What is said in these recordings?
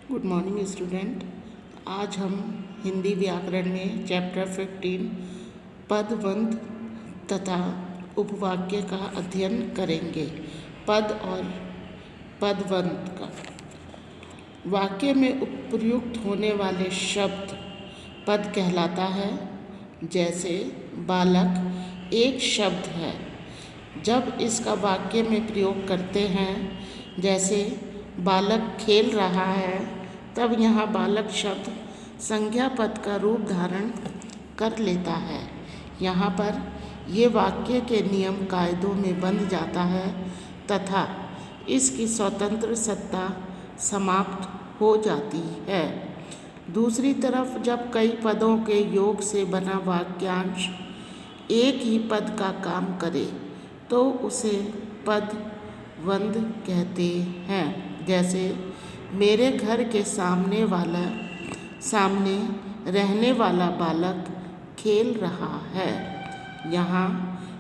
Good morning student. आज हम हिंदी व्याकरण में चैप्टर 15 पदबंध तथा उपवाक्य का अध्ययन करेंगे। पद और पदबंध का वाक्य में उपयुक्त होने वाले शब्द पद कहलाता है। जैसे बालक एक शब्द है। जब इसका वाक्य में प्रयोग करते हैं, जैसे बालक खेल रहा है, तब यहाँ बालक शब्द संज्ञा पद का रूप धारण कर लेता है। यहाँ पर ये वाक्य के नियम कायदों में बंध जाता है तथा इसकी स्वतंत्र सत्ता समाप्त हो जाती है। दूसरी तरफ जब कई पदों के योग से बना वाक्यांश एक ही पद का काम करे तो उसे पदबंध कहते हैं। जैसे मेरे घर के सामने रहने वाला बालक खेल रहा है। यहाँ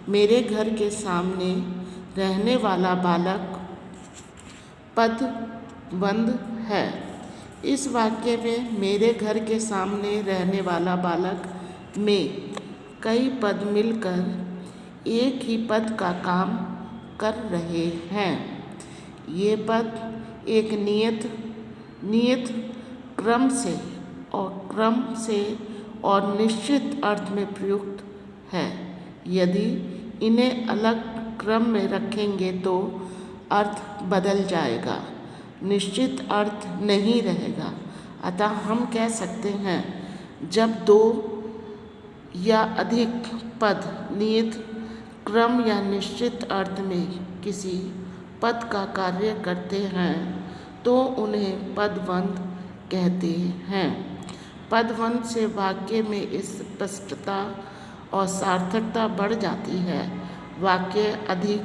मेरे घर के सामने रहने वाला बालक पदबंध है। इस वाक्य में मेरे घर के सामने रहने वाला बालक में कई पद मिलकर एक ही पद का काम कर रहे हैं। ये पद एक नियत क्रम से और निश्चित अर्थ में प्रयुक्त है। यदि इन्हें अलग क्रम में रखेंगे तो अर्थ बदल जाएगा, निश्चित अर्थ नहीं रहेगा। अतः हम कह सकते हैं, जब दो या अधिक पद नियत क्रम या निश्चित अर्थ में किसी पद का कार्य करते हैं तो उन्हें पदबंध कहते हैं। पदबंध से वाक्य में स्पष्टता और सार्थकता बढ़ जाती है। वाक्य अधिक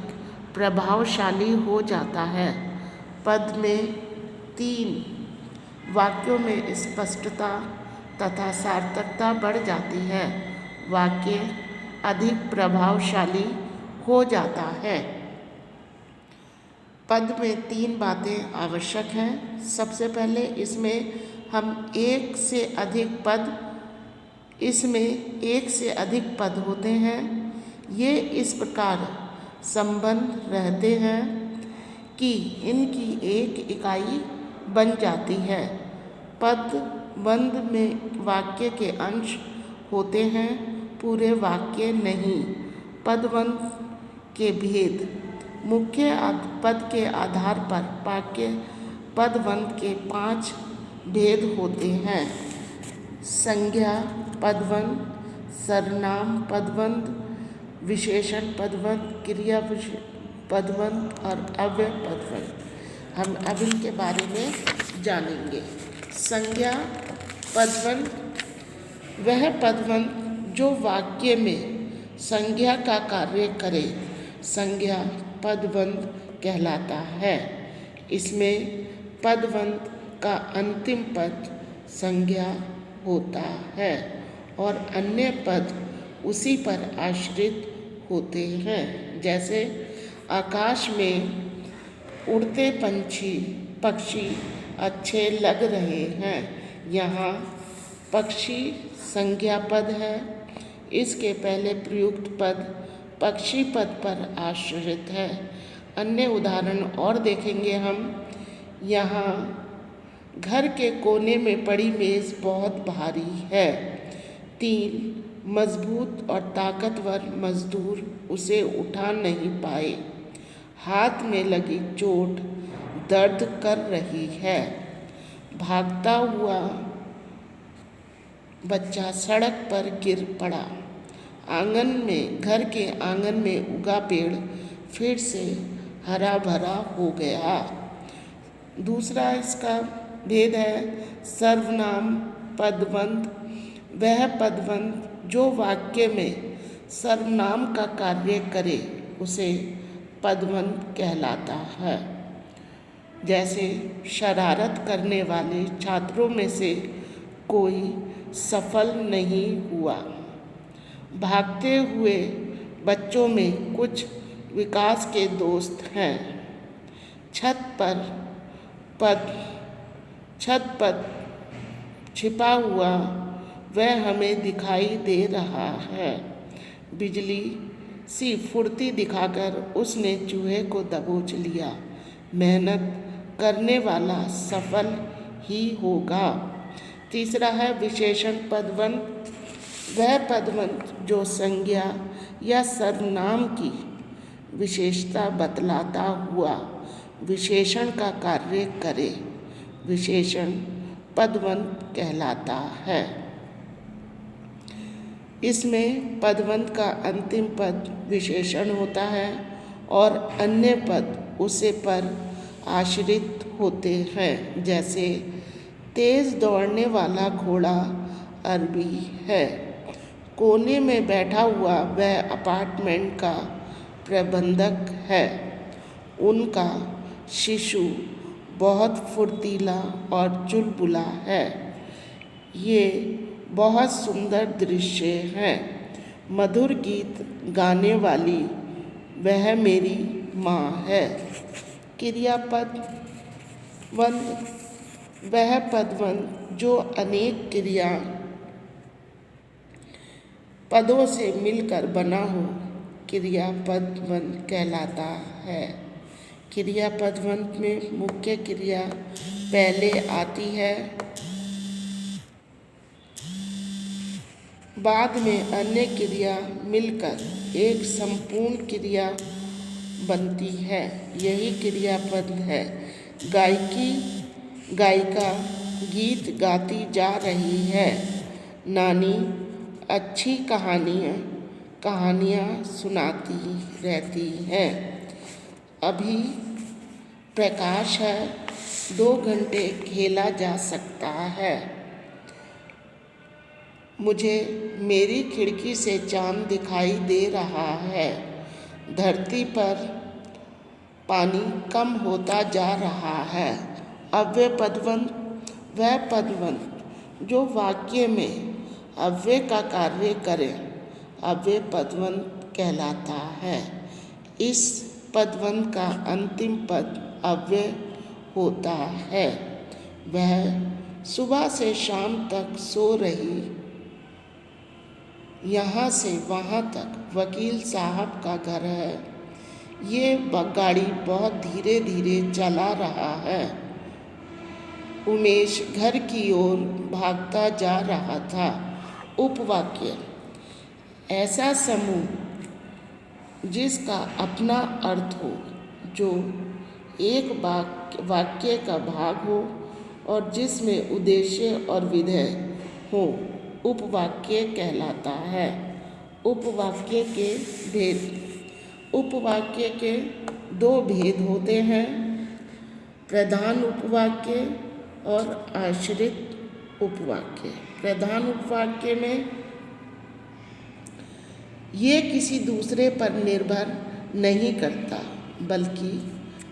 प्रभावशाली हो जाता है। पद में 3 वाक्यों में स्पष्टता तथा सार्थकता बढ़ जाती है। वाक्य अधिक प्रभावशाली हो जाता है। पद में 3 बातें आवश्यक हैं। सबसे पहले इसमें एक से अधिक पद होते हैं। ये इस प्रकार संबंध रहते हैं कि इनकी एक इकाई बन जाती है। पदबंध में वाक्य के अंश होते हैं, पूरे वाक्य नहीं। पदबंध के भेद मुख्य पद के आधार पर वाक्य पदबंध के 5 भेद होते हैं। संज्ञा पदबंध, सर्वनाम पदबंध, विशेषण पदबंध, क्रिया पदबंध और अव्यय पदबंध। हम अब इनके बारे में जानेंगे। संज्ञा पदबंध वह पदबंध जो वाक्य में संज्ञा का कार्य करे, संज्ञा पदबंध कहलाता है। इसमें पदबंध का अंतिम पद संज्ञा होता है और अन्य पद उसी पर आश्रित होते हैं। जैसे आकाश में उड़ते पक्षी अच्छे लग रहे हैं। यहाँ पक्षी संज्ञा पद है। इसके पहले प्रयुक्त पद पक्षी पद पर आश्रित है। अन्य उदाहरण और देखेंगे हम। यहाँ घर के कोने में पड़ी मेज़ बहुत भारी है। 3 मजबूत और ताकतवर मजदूर उसे उठा नहीं पाए। हाथ में लगी चोट दर्द कर रही है। भागता हुआ बच्चा सड़क पर गिर पड़ा। घर के आंगन में उगा पेड़ फिर से हरा भरा हो गया। दूसरा इसका भेद है सर्वनाम पदबंध। वह पदबंध जो वाक्य में सर्वनाम का कार्य करे उसे पदबंध कहलाता है। जैसे शरारत करने वाले छात्रों में से कोई सफल नहीं हुआ। भागते हुए बच्चों में कुछ विकास के दोस्त हैं। छत पर छत पर छिपा हुआ वह हमें दिखाई दे रहा है। बिजली सी फुर्ती दिखाकर उसने चूहे को दबोच लिया। मेहनत करने वाला सफल ही होगा। तीसरा है विशेषण पदवंत। वह पदवंत जो संज्ञा या सर्वनाम की विशेषता बतलाता हुआ विशेषण का कार्य करे, विशेषण पदवंत कहलाता है। इसमें पदवंत का अंतिम पद विशेषण होता है और अन्य पद उसे पर आश्रित होते हैं। जैसे तेज दौड़ने वाला घोड़ा अरबी है। कोने में बैठा हुआ वह अपार्टमेंट का प्रबंधक है। उनका शिशु बहुत फुर्तीला और चुलबुला है। ये बहुत सुंदर दृश्य है। मधुर गीत गाने वाली वह मेरी माँ है। क्रियापद वंत। वह पदवंत जो अनेक क्रिया पदों से मिलकर बना हो, क्रियापदवंत कहलाता है। क्रियापदवंत में मुख्य क्रिया पहले आती है, बाद में अन्य क्रिया मिलकर एक संपूर्ण क्रिया बनती है। यही क्रियापद है। गायिका गीत गाती जा रही है। नानी अच्छी कहानियाँ सुनाती रहती हैं। अभी प्रकाश है, 2 घंटे खेला जा सकता है। मुझे मेरी खिड़की से चाँद दिखाई दे रहा है। धरती पर पानी कम होता जा रहा है। अव्यय पदवंत। वह पदवंत जो वाक्य में अव्यय का कार्य करे, अव्यय पदवंत कहलाता है। इस पदवंत का अंतिम पद अव्यय होता है। वह सुबह से शाम तक सो रही, यहाँ से वहाँ तक वकील साहब का घर है। ये गाड़ी बहुत धीरे धीरे चला रहा है। उमेश घर की ओर भागता जा रहा था। उपवाक्य। ऐसा समूह जिसका अपना अर्थ हो, जो एक वाक्य का भाग हो और जिसमें उद्देश्य और विधेय हो, उपवाक्य कहलाता है। उपवाक्य के भेद। उपवाक्य के 2 भेद होते हैं, प्रधान उपवाक्य और आश्रित उपवाक्य। प्रधान उपवाक्य में ये किसी दूसरे पर निर्भर नहीं करता, बल्कि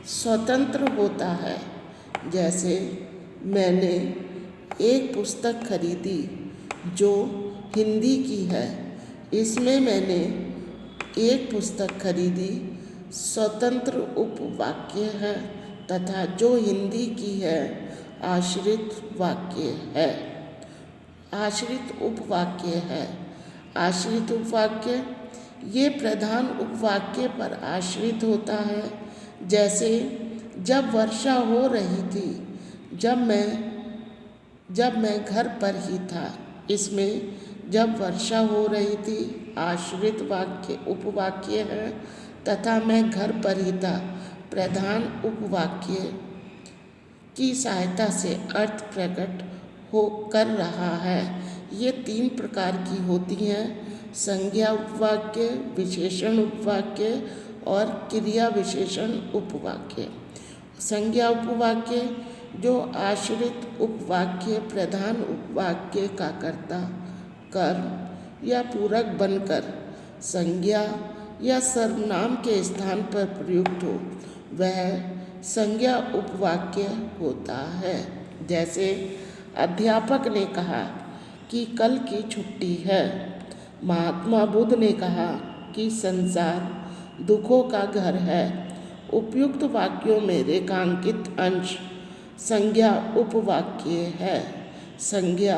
स्वतंत्र होता है। जैसे मैंने एक पुस्तक खरीदी जो हिंदी की है। इसमें मैंने एक पुस्तक खरीदी स्वतंत्र उपवाक्य है तथा जो हिंदी की है आश्रित वाक्य है, आश्रित उपवाक्य है। आश्रित उपवाक्य ये प्रधान उपवाक्य पर आश्रित होता है। जैसे जब वर्षा हो रही थी, जब मैं घर पर ही था। इसमें जब वर्षा हो रही थी आश्रित वाक्य उपवाक्य है तथा मैं घर पर ही था प्रधान उपवाक्य की सहायता से अर्थ प्रकट हो कर रहा है। ये 3 प्रकार की होती हैं, संज्ञा उपवाक्य, विशेषण उपवाक्य और क्रिया विशेषण उपवाक्य। संज्ञा उपवाक्य जो आश्रित उपवाक्य प्रधान उपवाक्य का कर्ता, कर्म या पूरक बनकर संज्ञा या सर्वनाम के स्थान पर प्रयुक्त हो, वह संज्ञा उपवाक्य होता है। जैसे अध्यापक ने कहा कि कल की छुट्टी है। महात्मा बुद्ध ने कहा कि संसार दुखों का घर है। उपयुक्त वाक्यों में रेखांकित अंश संज्ञा उपवाक्य है। संज्ञा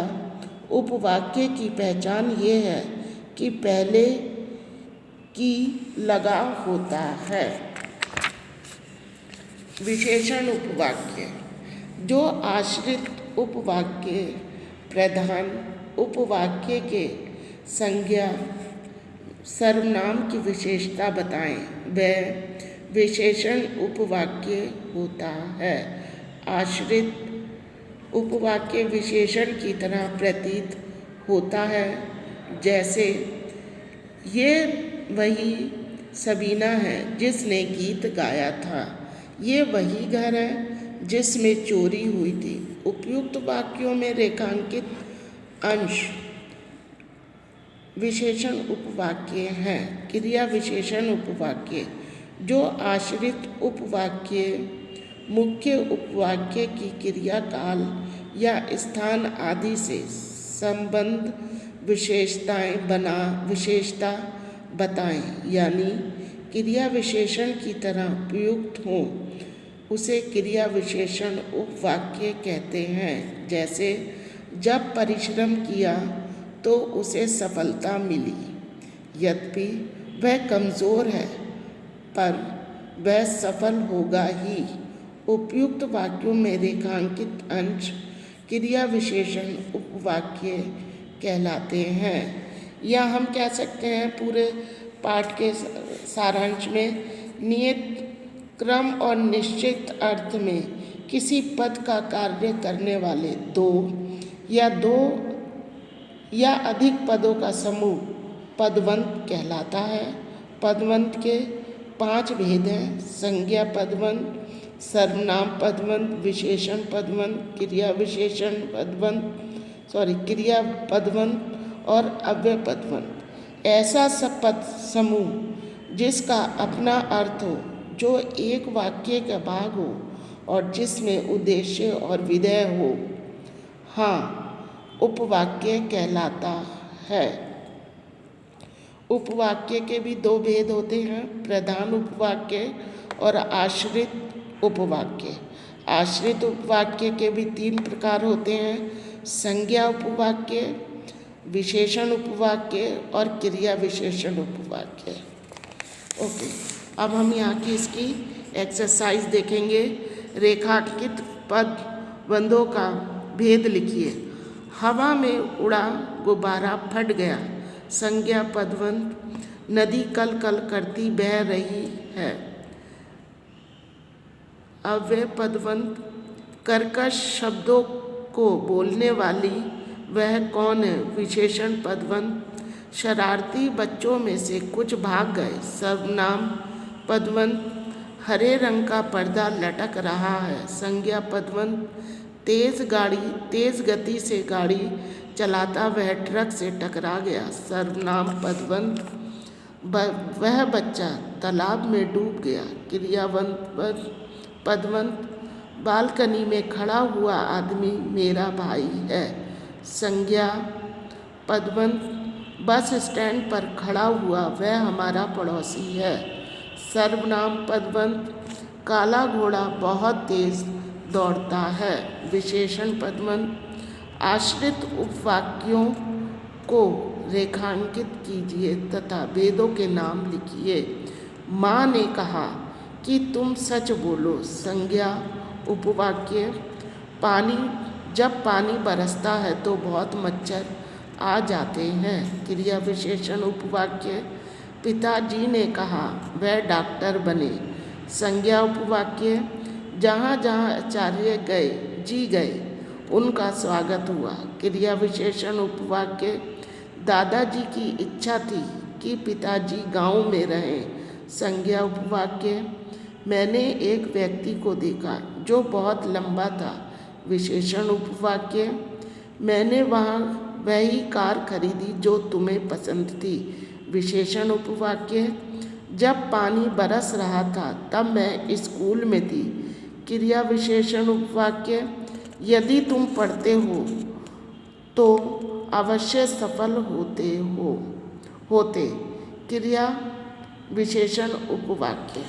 उपवाक्य की पहचान ये है कि पहले की लगा होता है। विशेषण उपवाक्य जो आश्रित उपवाक्य प्रधान उपवाक्य के संज्ञा सर्वनाम की विशेषता बताएं, वह विशेषण उपवाक्य होता है। आश्रित उपवाक्य विशेषण की तरह प्रतीत होता है, जैसे ये वही सबीना है जिसने गीत गाया था, ये वही घर है जिसमें चोरी हुई थी। उपयुक्त वाक्यों में रेखांकित अंश विशेषण उपवाक्य हैं। क्रिया विशेषण उपवाक्य जो आश्रित उपवाक्य मुख्य उपवाक्य की क्रिया काल या स्थान आदि से संबंध विशेषता बताएं, यानी क्रिया विशेषण की तरह उपयुक्त हों, उसे क्रिया विशेषण उपवाक्य कहते हैं। जैसे जब परिश्रम किया तो उसे सफलता मिली, यद्यपि वह कमज़ोर है पर वह सफल होगा ही। उपयुक्त वाक्यों में रेखांकित अंश क्रिया विशेषण उपवाक्य कहलाते हैं। या हम कह सकते हैं पूरे पाठ के सारांश में, नियत क्रम और निश्चित अर्थ में किसी पद का कार्य करने वाले दो या अधिक पदों का समूह पदवंत कहलाता है। पदवंत के 5 भेद हैं: संज्ञा पदवंत, सर्वनाम पदवंत, विशेषण पदवंत, क्रिया पदवंत और अव्यय पदवंत। ऐसा सब पद समूह जिसका अपना अर्थ हो, जो एक वाक्य का भाग हो और जिसमें उद्देश्य और विधेय हो, हाँ, उपवाक्य कहलाता है। उपवाक्य के भी 2 भेद होते हैं: प्रधान उपवाक्य और आश्रित उपवाक्य। आश्रित उपवाक्य के भी 3 प्रकार होते हैं: संज्ञा उपवाक्य, विशेषण उपवाक्य और क्रिया विशेषण उपवाक्य। ओके, अब हम यहाँ की इसकी एक्सरसाइज देखेंगे। रेखांकित पदबंधों का भेद लिखिए। हवा में उड़ा गुब्बारा फट गया। संज्ञा पदवंत, नदी कल कल करती बह रही है। अव्यय पदवंत, कर्कश शब्दों को बोलने वाली वह कौन है। विशेषण पदवंत, शरारती बच्चों में से कुछ भाग गए। सर्वनाम पदवंत, हरे रंग का पर्दा लटक रहा है। संज्ञा पदवंत, तेज गति से गाड़ी चलाता वह ट्रक से टकरा गया। सर्वनाम पदवंत, वह बच्चा तालाब में डूब गया। क्रियावंत पदवंत, बालकनी में खड़ा हुआ आदमी मेरा भाई है। संज्ञा पदवंत, बस स्टैंड पर खड़ा हुआ वह हमारा पड़ोसी है। सर्वनाम पदवंत, काला घोड़ा बहुत तेज दौड़ता है। विशेषण पदवंत, आश्रित उपवाक्यों को रेखांकित कीजिए तथा भेदों के नाम लिखिए। माँ ने कहा कि तुम सच बोलो। संज्ञा उपवाक्य, जब पानी बरसता है तो बहुत मच्छर आ जाते हैं। क्रिया विशेषण उपवाक्य, पिताजी ने कहा वह डॉक्टर बने। संज्ञा उपवाक्य, जहाँ जहाँ आचार्य गए उनका स्वागत हुआ। क्रिया विशेषण उपवाक्य, दादाजी की इच्छा थी कि पिताजी गांव में रहें। संज्ञा उपवाक्य, मैंने एक व्यक्ति को देखा जो बहुत लंबा था। विशेषण उपवाक्य, मैंने वहाँ वही कार खरीदी जो तुम्हें पसंद थी। विशेषण उपवाक्य, जब पानी बरस रहा था तब मैं स्कूल में थी। क्रिया विशेषण उपवाक्य, यदि तुम पढ़ते हो तो अवश्य सफल होते। क्रिया विशेषण उपवाक्य।